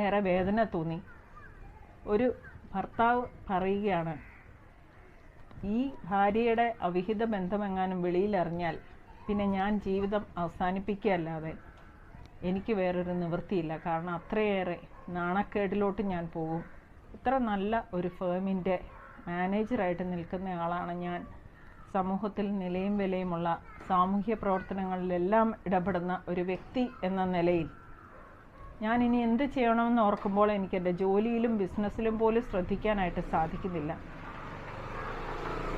ഏറെ വേദന തോന്നി. ഒരു ഭർത്താവ് പറയുകയാണ്, ഈ ഭാര്യയുടെ അവിഹിത ബന്ധമെങ്ങാനും വെളിയിലറിഞ്ഞാൽ പിന്നെ ഞാൻ ജീവിതം അവസാനിപ്പിക്കുകയല്ലാതെ എനിക്ക് വേറൊരു നിവൃത്തിയില്ല. കാരണം അത്രയേറെ നാണക്കേടിലോട്ട് ഞാൻ പോകും. ഇത്ര നല്ല ഒരു ഫേമിൻ്റെ മാനേജറായിട്ട് നിൽക്കുന്ന ആളാണ് ഞാൻ. സമൂഹത്തിൽ നിലയും വിലയുമുള്ള സാമൂഹ്യ പ്രവർത്തനങ്ങളിലെല്ലാം ഇടപെടുന്ന ഒരു വ്യക്തി എന്ന നിലയിൽ ഞാൻ ഇനി എന്ത് ചെയ്യണമെന്ന് ഓർക്കുമ്പോൾ എനിക്ക് എൻ്റെ ജോലിയിലും ബിസിനസ്സിലും പോലും ശ്രദ്ധിക്കാനായിട്ട് സാധിക്കുന്നില്ല.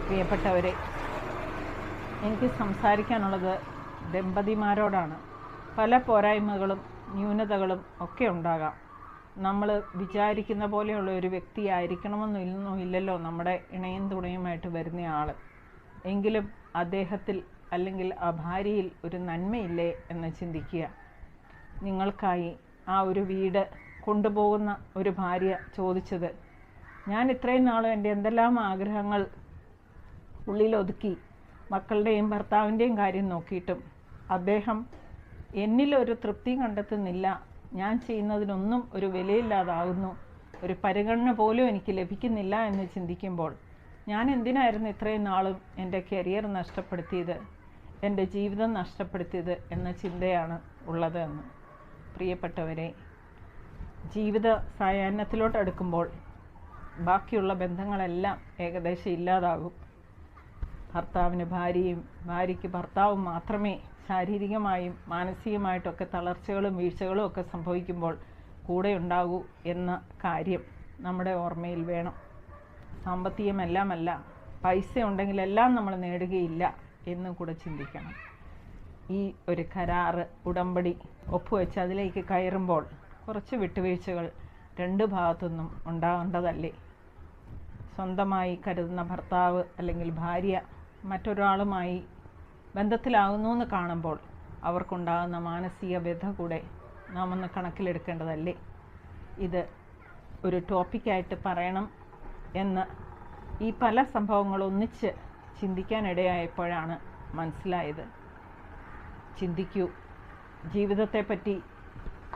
പ്രിയപ്പെട്ടവരെ, എനിക്ക് സംസാരിക്കാനുള്ളത് ദമ്പതിമാരോടാണ്. പല പോരായ്മകളും ന്യൂനതകളും ഒക്കെ ഉണ്ടാകാം. നമ്മൾ വിചാരിക്കുന്ന പോലെയുള്ള ഒരു വ്യക്തിയായിരിക്കണമെന്നൊന്നും ഇല്ലല്ലോ നമ്മുടെ ഇണയും തുണയുമായിട്ട് വരുന്ന ആൾ. എങ്കിലും അദ്ദേഹത്തിൽ അല്ലെങ്കിൽ ആ ഭാര്യയിൽ ഒരു നന്മയില്ലേ എന്ന് ചിന്തിക്കുക. നിങ്ങൾക്കായി ആ ഒരു വീട് കൊണ്ടുപോകുന്ന ഒരു ഭാര്യ ചോദിച്ചത്, ഞാൻ ഇത്രയും നാളും എൻ്റെ എന്തെല്ലാം ആഗ്രഹങ്ങൾ ഉള്ളിലൊതുക്കി മക്കളുടെയും ഭർത്താവിൻ്റെയും കാര്യം നോക്കിയിട്ടും അദ്ദേഹം എന്നിലൊരു തൃപ്തി കണ്ടെത്തുന്നില്ല, ഞാൻ ചെയ്യുന്നതിനൊന്നും ഒരു വിലയില്ലാതാകുന്നു, ഒരു പരിഗണന പോലും എനിക്ക് ലഭിക്കുന്നില്ല എന്ന് ചിന്തിക്കുമ്പോൾ ഞാൻ എന്തിനായിരുന്നു ഇത്രയും നാളും എൻ്റെ കരിയർ നഷ്ടപ്പെടുത്തിയത്, എൻ്റെ ജീവിതം നഷ്ടപ്പെടുത്തിയത് എന്ന ചിന്തയാണ് ഉള്ളത് എന്ന്. പ്രിയപ്പെട്ടവരെ, ജീവിത സായാഹ്നത്തിലോട്ട് അടുക്കുമ്പോൾ ബാക്കിയുള്ള ബന്ധങ്ങളെല്ലാം ഏകദേശം ഇല്ലാതാകും. ഭർത്താവിന് ഭാര്യയും ഭാര്യയ്ക്ക് ഭർത്താവും മാത്രമേ ശാരീരികമായും മാനസികമായിട്ടൊക്കെ തളർച്ചകളും വീഴ്ചകളും ഒക്കെ സംഭവിക്കുമ്പോൾ കൂടെ ഉണ്ടാകൂ എന്ന കാര്യം നമ്മുടെ ഓർമ്മയിൽ വേണം. സാമ്പത്തികമെല്ലാമല്ല, പൈസ ഉണ്ടെങ്കിലെല്ലാം നമ്മൾ നേടുകയില്ല എന്നും കൂടെ ചിന്തിക്കണം. ഈ ഒരു കരാറ് ഉടമ്പടി ഒപ്പുവെച്ച് അതിലേക്ക് കയറുമ്പോൾ കുറച്ച് വിട്ടുവീഴ്ചകൾ രണ്ട് ഭാഗത്തുനിന്നും ഉണ്ടാകേണ്ടതല്ലേ? സ്വന്തമായി കരുതുന്ന ഭർത്താവ് അല്ലെങ്കിൽ ഭാര്യ മറ്റൊരാളുമായി ബന്ധത്തിലാകുന്നു എന്ന് കാണുമ്പോൾ അവർക്കുണ്ടാകുന്ന മാനസിക വ്യഥ കൂടെ നാം ഒന്ന് കണക്കിലെടുക്കേണ്ടതല്ലേ? ഇത് ഒരു ടോപ്പിക്കായിട്ട് പറയണം എന്ന് ഈ പല സംഭവങ്ങൾ ഒന്നിച്ച് ചിന്തിക്കാനിടയായപ്പോഴാണ് മനസ്സിലായത്. ചിന്തിക്കൂ, ജീവിതത്തെപ്പറ്റി